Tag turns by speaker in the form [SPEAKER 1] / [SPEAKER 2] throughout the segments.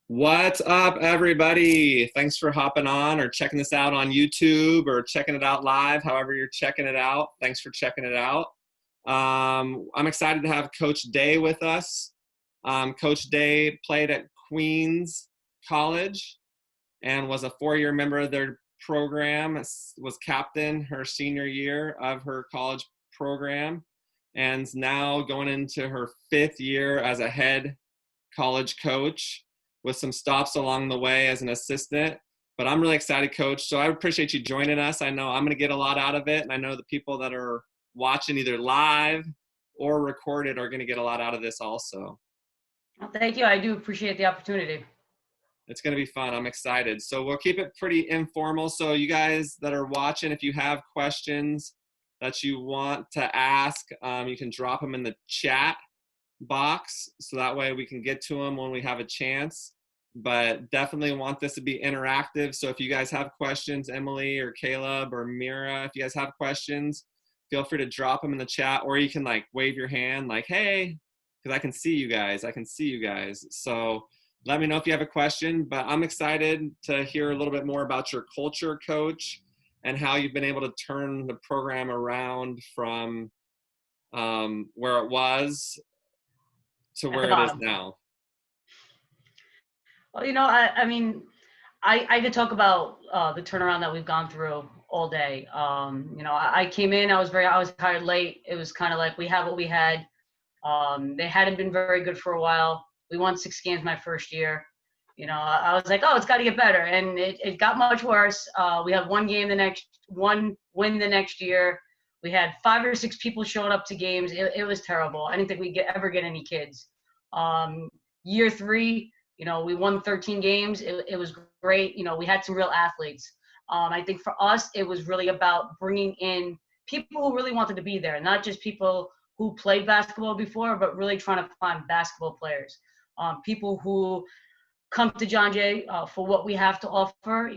[SPEAKER 1] What's up, everybody? Thanks for hopping on or checking this out on YouTube or checking it out live, however you're checking it out. Thanks for checking it out. I'm excited to have Coach Day with us. Coach Day played at Queens College and was a four-year member of their program, was captain her senior year of her college program, and now going into her fifth year as a head college coach with some stops along the way as an assistant. But I'm really excited, Coach. So I appreciate you joining us. I know I'm going to get a lot out of it, and I know the people that are watching either live or recorded are going to get a lot out of this also.
[SPEAKER 2] Well, thank you. I do appreciate the opportunity.
[SPEAKER 1] It's going to be fun. I'm excited. So we'll keep it pretty informal. So you guys that are watching, if you have questions that you want to ask, you can drop them in the chat box so that way we can get to them when we have a chance. But definitely want this to be interactive. So if you guys have questions, Emily or Caleb or Mira, if you guys have questions, feel free to drop them in the chat, or you can like wave your hand like, hey, because I can see you guys. So let me know if you have a question. But I'm excited to hear a little bit more about your culture, Coach, and how you've been able to turn the program around from where it was to
[SPEAKER 2] At the
[SPEAKER 1] where it is
[SPEAKER 2] bottom.
[SPEAKER 1] now.
[SPEAKER 2] Well, I could talk about the turnaround that we've gone through all day. I came in, I was hired late. It was kind of like we had what we had. They hadn't been very good for a while. We won 6 games my first year. I was like, oh, it's got to get better, and it got much worse. We had one win the next year. We had 5 or 6 people showing up to games. It was terrible. I didn't think we'd ever get any kids. Year 3, we won 13 games. It was great. We had some real athletes. I think for us, it was really about bringing in people who really wanted to be there, not just people who played basketball before, but really trying to find basketball players, people who come to John Jay for what we have to offer.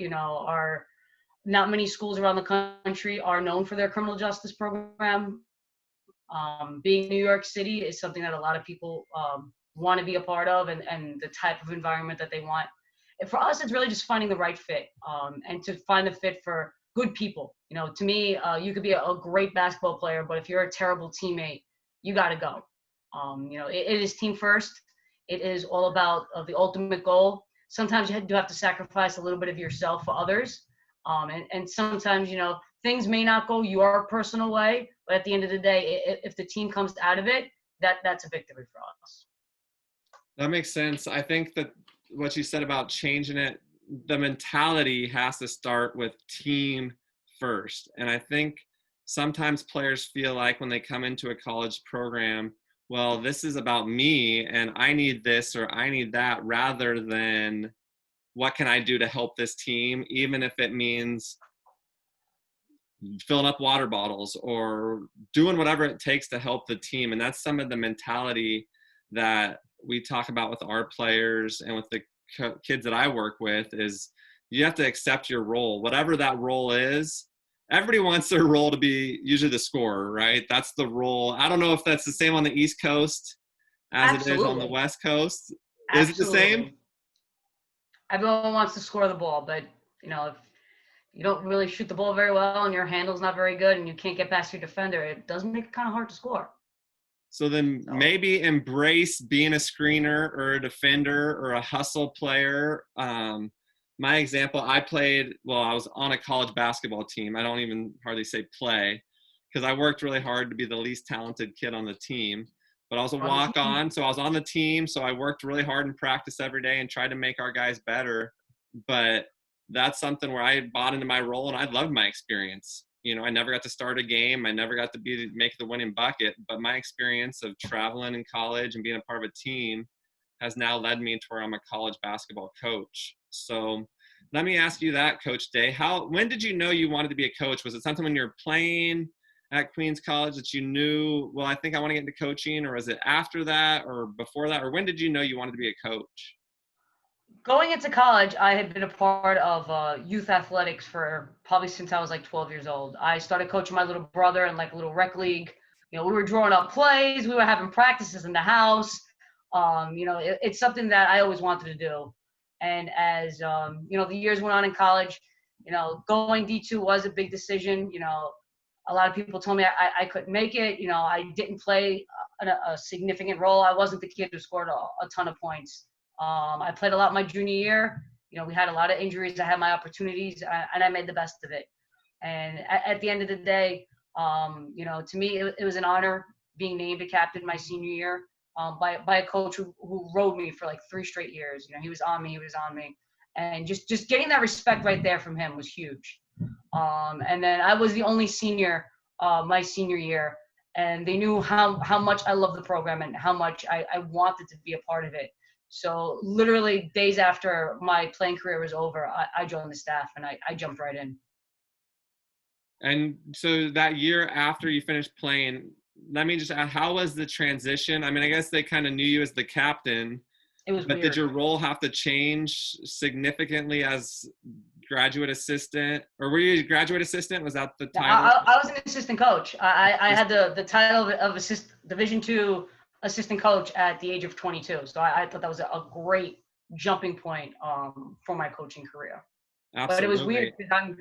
[SPEAKER 2] Not many schools around the country are known for their criminal justice program. Being New York City is something that a lot of people want to be a part of, and the type of environment that they want. And for us, it's really just finding the right fit, and to find the fit for good people. To me, you could be a great basketball player, but if you're a terrible teammate, you got to go. It is team first. It is all about the ultimate goal. Sometimes you do have to sacrifice a little bit of yourself for others. And sometimes, things may not go your personal way, but at the end of the day, if the team comes out of it, that's a victory for us.
[SPEAKER 1] That makes sense. I think that what you said about changing it, the mentality has to start with team first. And I think sometimes players feel like when they come into a college program, well, this is about me and I need this or I need that, rather than what can I do to help this team, even if it means filling up water bottles or doing whatever it takes to help the team. And that's some of the mentality that we talk about with our players and with the kids that I work with, is you have to accept your role, whatever that role is. Everybody wants their role to be usually the scorer, right? That's the role. I don't know if that's the same on the East Coast as
[SPEAKER 2] Absolutely.
[SPEAKER 1] it is on the West Coast.
[SPEAKER 2] Absolutely.
[SPEAKER 1] Is it the same?
[SPEAKER 2] Everyone wants to score the ball, but if you don't really shoot the ball very well and your handle's not very good and you can't get past your defender, it does make it kind of hard to score.
[SPEAKER 1] So then maybe embrace being a screener or a defender or a hustle player. My example, I was on a college basketball team. I don't even hardly say play, because I worked really hard to be the least talented kid on the team. But I was a walk-on, so I was on the team. So I worked really hard in practice every day and tried to make our guys better. But that's something where I bought into my role, and I loved my experience. I never got to start a game. I never got to make the winning bucket. But my experience of traveling in college and being a part of a team has now led me to where I'm a college basketball coach. So let me ask you that, Coach Day. When did you know you wanted to be a coach? Was it something when you were playing at Queens College that you knew, well, I think I want to get into coaching? Or was it after that or before that? Or when did you know you wanted to be a coach?
[SPEAKER 2] Going into college, I had been a part of youth athletics for probably since I was like 12 years old. I started coaching my little brother in like a little rec league. We were drawing up plays. We were having practices in the house. It's something that I always wanted to do. And as the years went on in college, going D2 was a big decision. A lot of people told me I couldn't make it. I didn't play a significant role. I wasn't the kid who scored a ton of points. I played a lot my junior year. We had a lot of injuries. I had my opportunities, and I made the best of it. And at the end of the day, to me, it was an honor being named a captain my senior year by a coach who rode me for like 3 straight years. He was on me, and just getting that respect right there from him was huge. And then I was the only senior my senior year, and they knew how much I loved the program and how much I wanted to be a part of it. So literally days after my playing career was over, I joined the staff, and I jumped right in.
[SPEAKER 1] And so that year after you finished playing, let me just ask, how was the transition? I mean, I guess they kind of knew you as the captain.
[SPEAKER 2] It was
[SPEAKER 1] but
[SPEAKER 2] weird.
[SPEAKER 1] Did your role have to change significantly as graduate assistant? Or were you a graduate assistant? Was that the title?
[SPEAKER 2] I was an assistant coach. I had the title of Division II assistant coach at the age of 22. So I thought that was a great jumping point for my coaching career.
[SPEAKER 1] Absolutely.
[SPEAKER 2] But it was weird because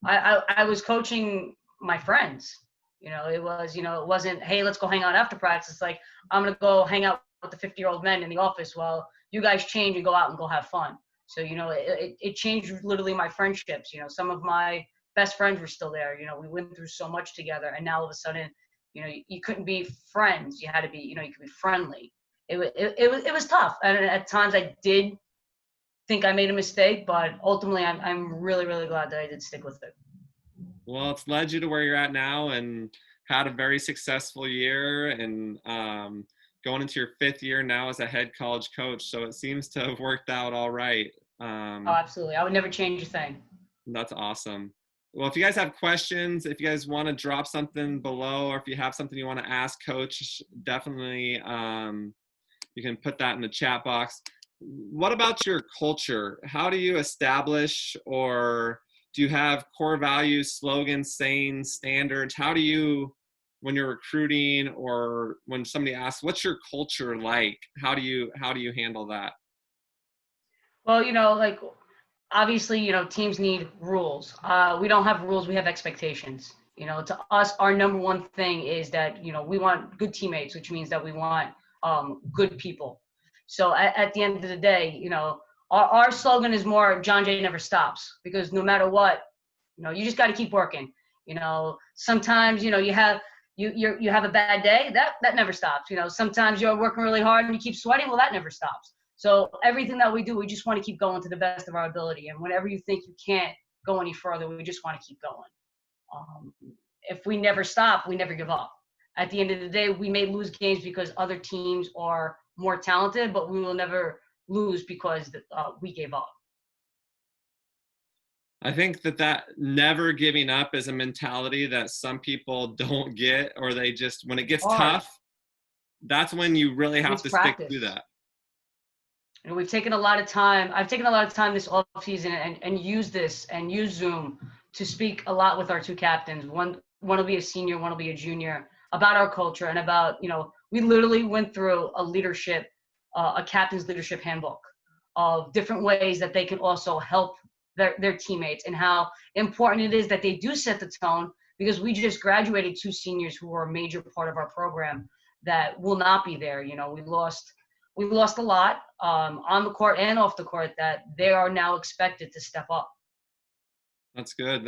[SPEAKER 2] I was coaching my friends. It wasn't, hey, let's go hang out after practice. It's like, I'm going to go hang out with the 50-year-old men in the office while you guys change and go out and go have fun. So, it changed literally my friendships. Some of my best friends were still there. We went through so much together. And now all of a sudden, you couldn't be friends. You had to be, you could be friendly. It was tough. And at times I did think I made a mistake, but ultimately I'm really, really glad that I did stick with it.
[SPEAKER 1] Well, it's led you to where you're at now and had a very successful year and going into your 5th year now as a head college coach. So it seems to have worked out all right.
[SPEAKER 2] Oh, absolutely. I would never change a thing.
[SPEAKER 1] That's awesome. Well, if you guys have questions, if you guys want to drop something below, or if you have something you want to ask Coach, definitely you can put that in the chat box. What about your culture? How do you establish, or do you have core values, slogans, sayings, standards? How do you, when you're recruiting or when somebody asks, what's your culture like? How do you handle that?
[SPEAKER 2] Well, obviously, teams need rules. We don't have rules. We have expectations. To us, our number one thing is that, we want good teammates, which means that we want good people. So at the end of the day, our slogan is more John Jay never stops, because no matter what, you just got to keep working. Sometimes, you have a bad day, that never stops. Sometimes you're working really hard and you keep sweating. Well, that never stops. So everything that we do, we just want to keep going to the best of our ability. And whenever you think you can't go any further, we just want to keep going. If we never stop, we never give up. At the end of the day, we may lose games because other teams are more talented, but we will never lose because we gave up.
[SPEAKER 1] I think that never giving up is a mentality that some people don't get, or they just, when it gets tough, that's when you really have to stick to that.
[SPEAKER 2] We've taken a lot of time. I've taken a lot of time this off season and used Zoom to speak a lot with our 2 captains. One will be a senior, one will be a junior, about our culture and about, we literally went through a captain's leadership handbook of different ways that they can also help their teammates, and how important it is that they do set the tone, because we just graduated 2 seniors who were a major part of our program that will not be there. We lost a lot on the court and off the court, that they are now expected to step up.
[SPEAKER 1] That's good.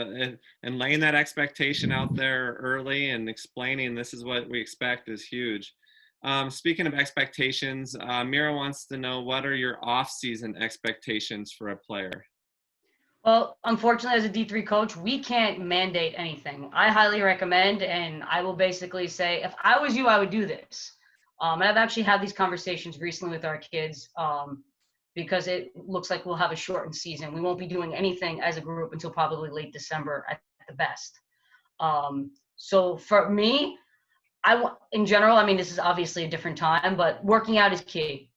[SPEAKER 1] And laying that expectation out there early and explaining this is what we expect is huge. Speaking of expectations, Mira wants to know, what are your off-season expectations for a player?
[SPEAKER 2] Well, unfortunately, as a D3 coach, we can't mandate anything. I highly recommend, and I will basically say, if I was you, I would do this. And I've actually had these conversations recently with our kids because it looks like we'll have a shortened season. We won't be doing anything as a group until probably late December at the best. So for me, in general, I mean, this is obviously a different time, but working out is key.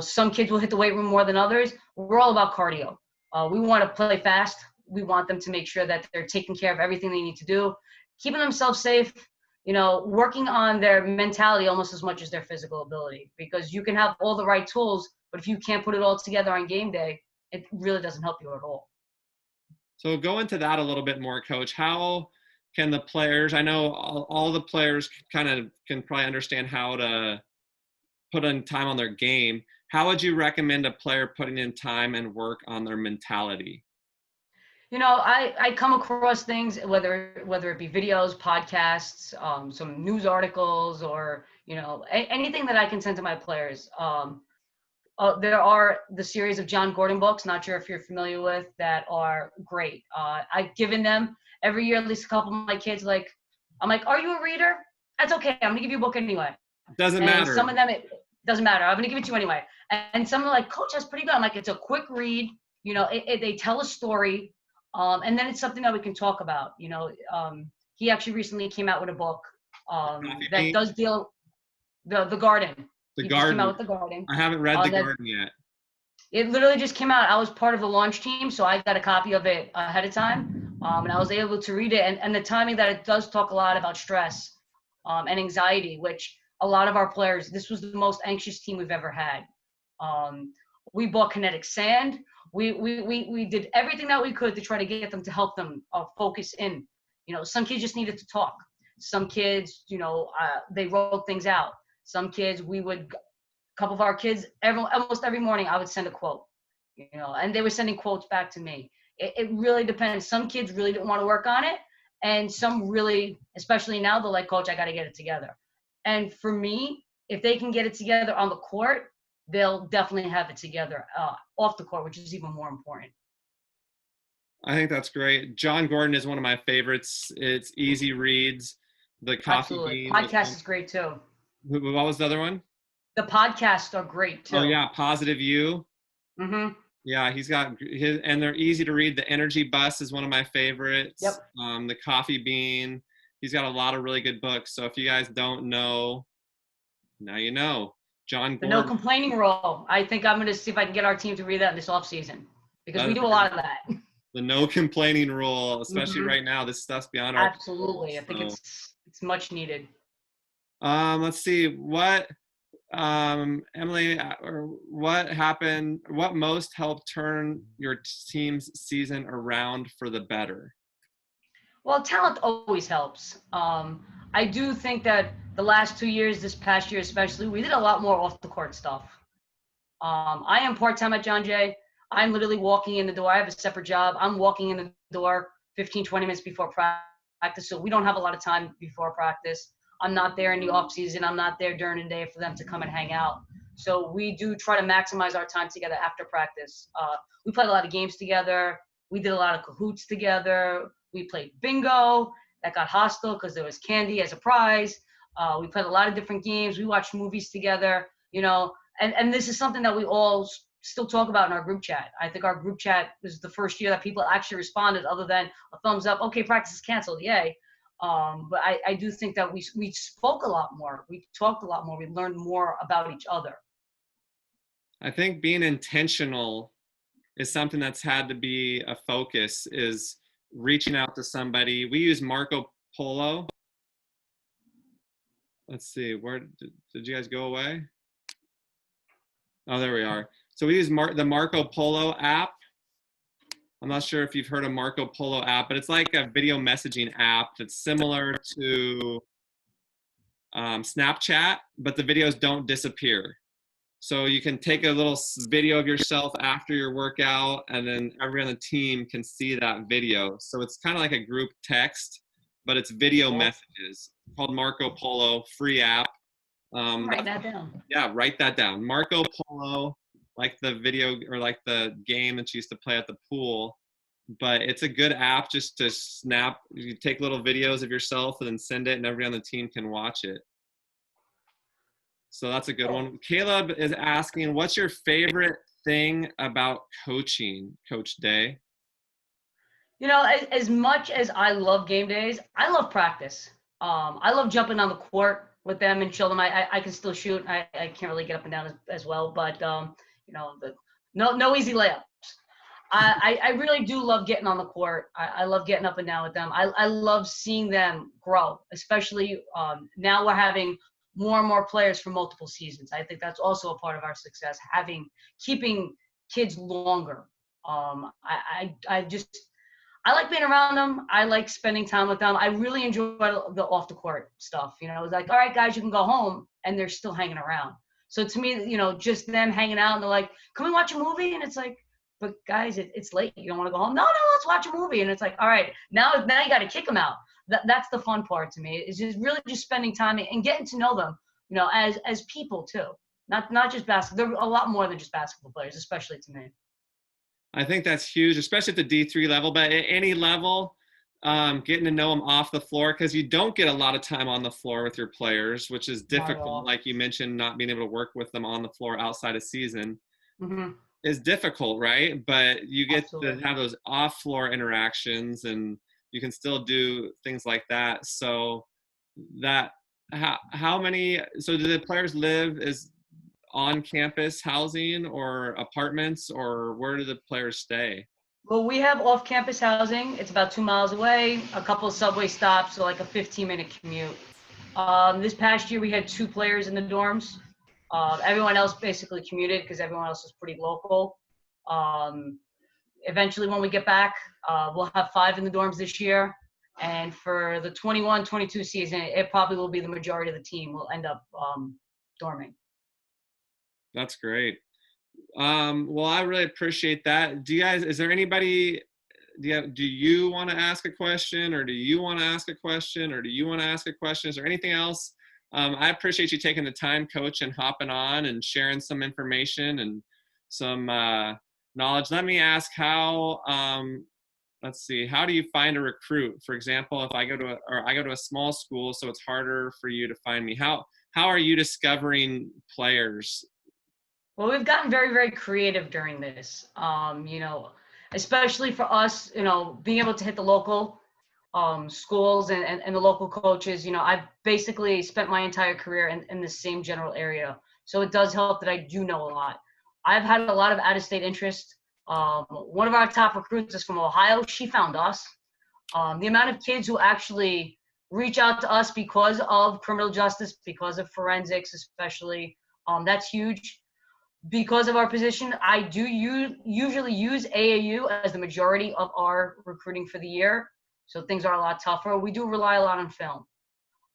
[SPEAKER 2] Some kids will hit the weight room more than others. We're all about cardio. We want to play fast. We want them to make sure that they're taking care of everything they need to do, keeping themselves safe, working on their mentality almost as much as their physical ability, because you can have all the right tools, but if you can't put it all together on game day, it really doesn't help you at all.
[SPEAKER 1] So go into that a little bit more, Coach. How can the players, I know all the players kind of can probably understand how to put in time on their game. How would you recommend a player putting in time and work on their mentality?
[SPEAKER 2] I come across things, whether it be videos, podcasts, some news articles, or anything that I can send to my players. There are the series of John Gordon books, not sure if you're familiar with, that are great. I've given them every year at least a couple of my kids. I'm like, are you a reader? That's okay. I'm gonna give you a book anyway.
[SPEAKER 1] Doesn't
[SPEAKER 2] And
[SPEAKER 1] matter.
[SPEAKER 2] some of them, it doesn't matter. I'm gonna give it to you anyway. And some are like, Coach, that's pretty good. I'm like, it's a quick read. They tell a story, and then it's something that we can talk about. He actually recently came out with a book that does deal the garden.
[SPEAKER 1] The
[SPEAKER 2] He just came out
[SPEAKER 1] Garden.
[SPEAKER 2] with the garden.
[SPEAKER 1] I haven't read The Garden yet.
[SPEAKER 2] It literally just came out. I was part of the launch team, so I got a copy of it ahead of time, and I was able to read it. And the timing that it does talk a lot about stress and anxiety, which a lot of our players, this was the most anxious team we've ever had. We bought kinetic sand. We did everything that we could to try to get them to help them focus in. Some kids just needed to talk. Some kids, they wrote things out. Some kids, a couple of our kids, almost every morning, I would send a quote, and they were sending quotes back to me. It really depends. Some kids really didn't want to work on it, and some really, especially now, they're like, Coach, I got to get it together. And for me, if they can get it together on the court, they'll definitely have it together off the court, which is even more important.
[SPEAKER 1] I think that's great. John Gordon is one of my favorites. It's easy reads. The Coffee
[SPEAKER 2] Absolutely.
[SPEAKER 1] Bean.
[SPEAKER 2] Podcast is great too.
[SPEAKER 1] What was the other one?
[SPEAKER 2] The podcasts are great too.
[SPEAKER 1] Oh yeah, Positive You.
[SPEAKER 2] Mm-hmm.
[SPEAKER 1] Yeah, he's got his, and they're easy to read. The Energy Bus is one of my favorites.
[SPEAKER 2] Yep.
[SPEAKER 1] The Coffee Bean. He's got a lot of really good books. So if you guys don't know, now you know. John Gordon.
[SPEAKER 2] The No Complaining Rule. I think I'm going to see if I can get our team to read that in this off season, because we do a lot of that.
[SPEAKER 1] The No Complaining Rule, especially
[SPEAKER 2] Mm-hmm.
[SPEAKER 1] right now. This stuff's beyond our
[SPEAKER 2] Absolutely. I think it's much needed.
[SPEAKER 1] Let's see what Emily, or what happened, what most helped turn your team's season around for the better?
[SPEAKER 2] Well, talent always helps. I do think that the last 2 years, this past year especially, we did a lot more off the court stuff. I am part-time at John Jay. I'm literally walking in the door. I have a separate job. I'm walking in the door 15, 20 minutes before practice. So we don't have a lot of time before practice. I'm not there in the off season. I'm not there during the day for them to come and hang out. So we do try to maximize our time together after practice. We played a lot of games together. We did a lot of cahoots together. We played bingo. That got hostile because there was candy as a prize. We played a lot of different games. We watched movies together, and this is something that we all still talk about in our group chat. I think our group chat was the first year that people actually responded other than a thumbs up. Okay, practice is canceled. Yay. But I do think that we spoke a lot more. We talked a lot more. We learned more about each other.
[SPEAKER 1] I think being intentional is something that's had to be a focus, is reaching out to somebody. We use Marco Polo. Let's see, where did you guys go away? Oh, there we are. So we use the Marco Polo app. I'm not sure if you've heard of Marco Polo app, but it's like a video messaging app that's similar to Snapchat, but the videos don't disappear. So you can take a little video of yourself after your workout, and then everyone on the team can see that video. So it's kind of like a group text, but it's video messages. It's called Marco Polo, free app.
[SPEAKER 2] Write that down.
[SPEAKER 1] Yeah, write that down. Marco Polo, like the video or like the game that you used to play at the pool. But it's a good app just to snap. You take little videos of yourself and then send it, and everyone on the team can watch it. So that's a good one. Caleb is asking, what's your favorite thing about coaching, Coach Day?
[SPEAKER 2] As much as I love game days, I love practice. I love jumping on the court with them and show them I can still shoot. I can't really get up and down as well, but no easy layups. I really do love getting on the court. I love getting up and down with them. I love seeing them grow, especially now we're having more and more players for multiple seasons. I think that's also a part of our success, keeping kids longer. I like being around them. I like spending time with them. I really enjoy the off the court stuff. You know, it's like, all right, guys, you can go home, and they're still hanging around. So to me, you know, just them hanging out, and they're like, "Can we watch a movie?" And it's like, "But guys, it's late. You don't want to go home?" No, let's watch a movie. And it's like, all right, now you got to kick them out. That's the fun part to me. Is just really just spending time and getting to know them. You know, as people too. Not just basketball. They're a lot more than just basketball players, especially to me.
[SPEAKER 1] I think that's huge, especially at the D3 level, but at any level, getting to know them off the floor, because you don't get a lot of time on the floor with your players, which is
[SPEAKER 2] Not at
[SPEAKER 1] difficult.
[SPEAKER 2] all.
[SPEAKER 1] Like you mentioned, not being able to work with them on the floor outside of season
[SPEAKER 2] Mm-hmm.
[SPEAKER 1] is difficult, right? But you get to
[SPEAKER 2] Absolutely.
[SPEAKER 1] have those off floor interactions, and you can still do things like that. So that how many, so do the players live is on campus housing or apartments, or where do the players stay?
[SPEAKER 2] Well, we have off-campus housing. It's about 2 miles away, a couple of subway stops, so like a 15-minute commute. This past year, we had 2 players in the dorms. Everyone else basically commuted because everyone else is pretty local. Um, Eventually, when we get back, we'll have 5 in the dorms this year. And for the 21-22 season, it probably will be the majority of the team will end up dorming.
[SPEAKER 1] That's great. Well, I really appreciate that. Do you guys, is there anybody, do you want to ask a question, or do you want to ask a question, or do you want to ask a question? Is there anything else? I appreciate you taking the time, Coach, and hopping on and sharing some information and some knowledge. Let me ask how, let's see, how do you find a recruit? For example, if I go to a small school, so it's harder for you to find me. How are you discovering players?
[SPEAKER 2] Well, we've gotten very, very creative during this. You know, especially for us, you know, being able to hit the local schools and the local coaches. You know, I've basically spent my entire career in the same general area. So it does help that I do know a lot. I've had a lot of out-of-state interest. One of our top recruits is from Ohio. She found us. The amount of kids who actually reach out to us because of criminal justice, because of forensics, especially, that's huge. Because of our position, I do usually use AAU as the majority of our recruiting for the year. So things are a lot tougher. We do rely a lot on film,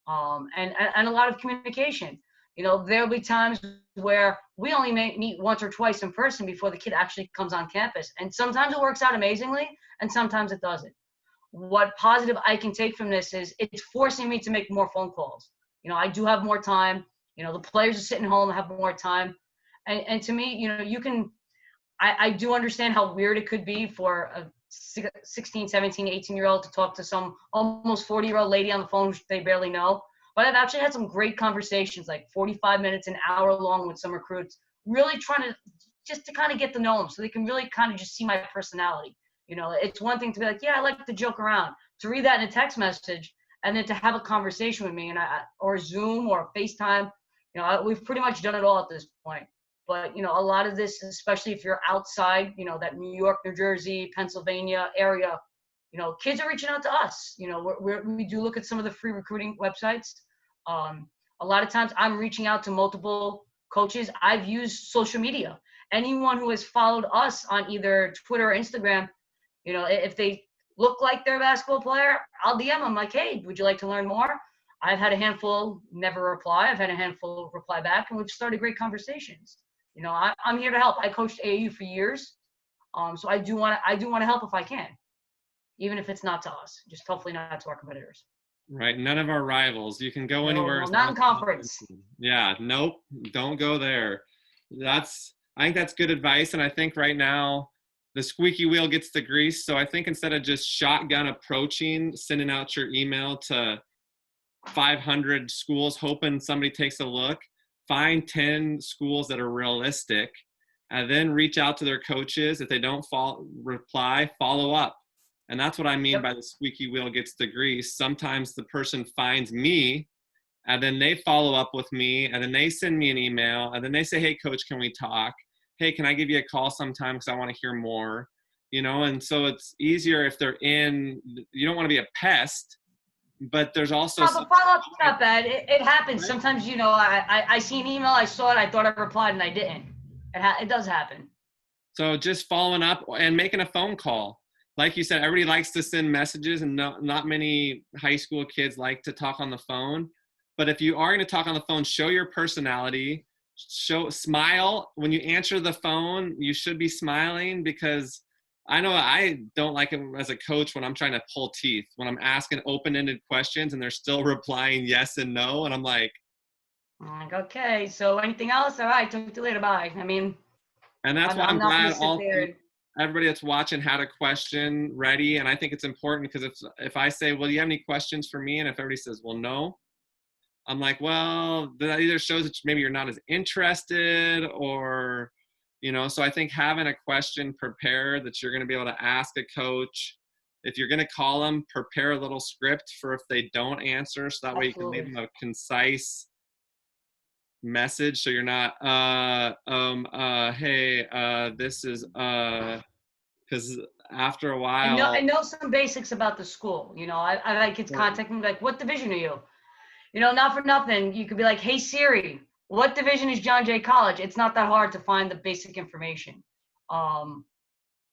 [SPEAKER 2] and a lot of communication. You know, there'll be times where we only meet once or twice in person before the kid actually comes on campus. And sometimes it works out amazingly, and sometimes it doesn't. What positive I can take from this is it's forcing me to make more phone calls. You know, I do have more time. You know, the players are sitting home, have more time. And to me, you know, I do understand how weird it could be for a 16, 17, 18-year-old to talk to some almost 40-year-old lady on the phone which they barely know. But I've actually had some great conversations, like 45 minutes, an hour long with some recruits, really trying to just to kind of get to know them so they can really kind of just see my personality. You know, it's one thing to be like, yeah, I like to joke around. To read that in a text message and then to have a conversation with me or Zoom or FaceTime, you know, we've pretty much done it all at this point. But, you know, a lot of this, especially if you're outside, you know, that New York, New Jersey, Pennsylvania area, you know, kids are reaching out to us. You know, we do look at some of the free recruiting websites. A lot of times I'm reaching out to multiple coaches. I've used social media. Anyone who has followed us on either Twitter or Instagram, you know, if they look like they're a basketball player, I'll DM them like, hey, would you like to learn more? I've had a handful never reply. I've had a handful reply back, and we've started great conversations. You know, I'm here to help. I coached AAU for years, so I do want to help if I can, even if it's not to us. Just hopefully not to our competitors.
[SPEAKER 1] Right, none of our rivals. You can go
[SPEAKER 2] No,
[SPEAKER 1] anywhere
[SPEAKER 2] no,
[SPEAKER 1] as
[SPEAKER 2] not
[SPEAKER 1] long
[SPEAKER 2] in
[SPEAKER 1] as it's
[SPEAKER 2] conference.
[SPEAKER 1] competition. Yeah, nope, don't go there. I think that's good advice, and I think right now the squeaky wheel gets the grease. So I think instead of just shotgun approaching, sending out your email to 500 schools, hoping somebody takes a look, find 10 schools that are realistic, and then reach out to their coaches. If they don't reply, follow up. And that's what I mean
[SPEAKER 2] Yep.
[SPEAKER 1] by the squeaky wheel gets the grease. Sometimes the person finds me, and then they follow up with me, and then they send me an email, and then they say, hey, coach, can we talk? Hey, can I give you a call sometime because I want to hear more? You know, and so it's easier if they're in, you don't want to be a pest, but there's also
[SPEAKER 2] No, but follow-up's not bad. It happens.
[SPEAKER 1] right?
[SPEAKER 2] Sometimes, you know, I see an email, I saw it, I thought I replied, and I didn't. It does happen.
[SPEAKER 1] So just following up and making a phone call. Like you said, everybody likes to send messages, and not many high school kids like to talk on the phone. But if you are going to talk on the phone, show your personality, smile. When you answer the phone, you should be smiling, because I know I don't like it as a coach when I'm trying to pull teeth, when I'm asking open-ended questions and they're still replying yes and no. And I'm like,
[SPEAKER 2] okay, so anything else? All right, talk to you later. Bye. I mean,
[SPEAKER 1] and that's why
[SPEAKER 2] I'm
[SPEAKER 1] I'm
[SPEAKER 2] not going
[SPEAKER 1] glad
[SPEAKER 2] to sit there.
[SPEAKER 1] everybody that's watching had a question ready. And I think it's important, because if I say, well, do you have any questions for me? And if everybody says, well, no, I'm like, well, that either shows that maybe you're not as interested, or, so I think having a question prepared that you're going to be able to ask a coach. If you're going to call them, prepare a little script for if they don't answer, so that way you can leave them a concise message, so you're not hey, this is because after a while.
[SPEAKER 2] I know some basics about the school. I like kids contact me like, what division are you? Not for nothing, you could be like, hey Siri, what division is John Jay College? It's not that hard to find the basic information. Trying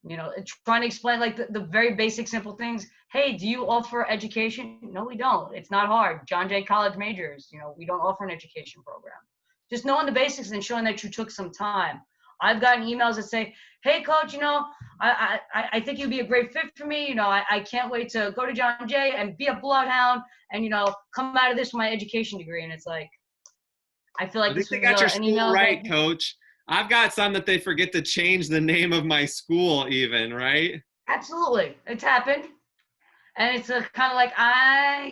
[SPEAKER 2] to explain like the very basic simple things. Hey, do you offer education? No, we don't. It's not hard. John Jay College majors, we don't offer an education program. Just knowing the basics and showing that you took some time. I've gotten emails that say, hey coach, I think you'd be a great fit for me. I can't wait to go to John Jay and be a bloodhound and, come out of this with my education degree. And it's like, I feel like
[SPEAKER 1] I think
[SPEAKER 2] this
[SPEAKER 1] they
[SPEAKER 2] was
[SPEAKER 1] got your
[SPEAKER 2] an
[SPEAKER 1] school
[SPEAKER 2] email
[SPEAKER 1] right,
[SPEAKER 2] that,
[SPEAKER 1] coach. I've got some that they forget to change the name of my school even, right?
[SPEAKER 2] absolutely, it's happened. And it's kind of like, I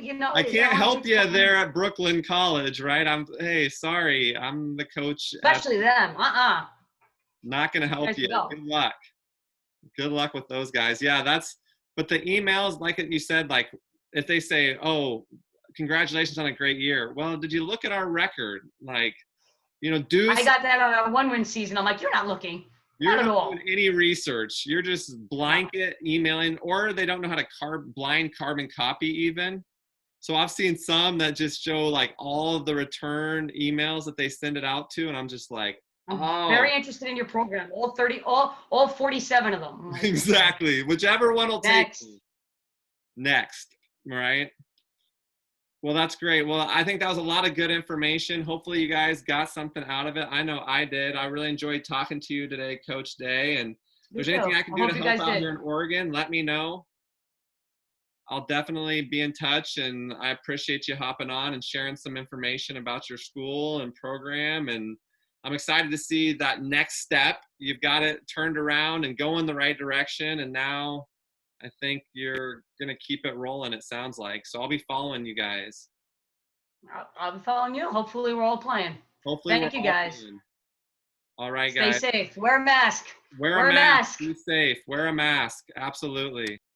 [SPEAKER 1] can't help you
[SPEAKER 2] fine.
[SPEAKER 1] there at Brooklyn College, right? Hey, sorry, I'm the coach.
[SPEAKER 2] Especially them.
[SPEAKER 1] Not going to help you. Good luck. Good luck with those guys. Yeah, but the emails, like you said, like if they say, oh, congratulations on a great year. Well, did you look at our record? Like,
[SPEAKER 2] I got that on a 1-win season. I'm like, you're not looking.
[SPEAKER 1] You're
[SPEAKER 2] not at
[SPEAKER 1] not
[SPEAKER 2] all.
[SPEAKER 1] doing any research. You're just blanket emailing, or they don't know how to blind carbon copy even. So I've seen some that just show like all of the return emails that they send it out to, and I'm just like,
[SPEAKER 2] I'm very interested in your program. All 47 of them.
[SPEAKER 1] Like, exactly. Whichever one will take me. Next, right? Well, that's great. Well, I think that was a lot of good information. Hopefully you guys got something out of it. I know I did. I really enjoyed talking to you today, Coach Day. And if there's anything I can do to help out here in Oregon, let me know. I'll definitely be in touch, and I appreciate you hopping on and sharing some information about your school and program. And I'm excited to see that next step. You've got it turned around and going the right direction. And now I think you're going to keep it rolling, it sounds like. So I'll be following you guys.
[SPEAKER 2] I'll be following you. Hopefully we're all playing.
[SPEAKER 1] Hopefully
[SPEAKER 2] Thank you, guys.
[SPEAKER 1] Playing. All right,
[SPEAKER 2] Stay
[SPEAKER 1] guys.
[SPEAKER 2] safe. Wear a mask.
[SPEAKER 1] Wear a mask. Be safe. Wear a mask. Absolutely.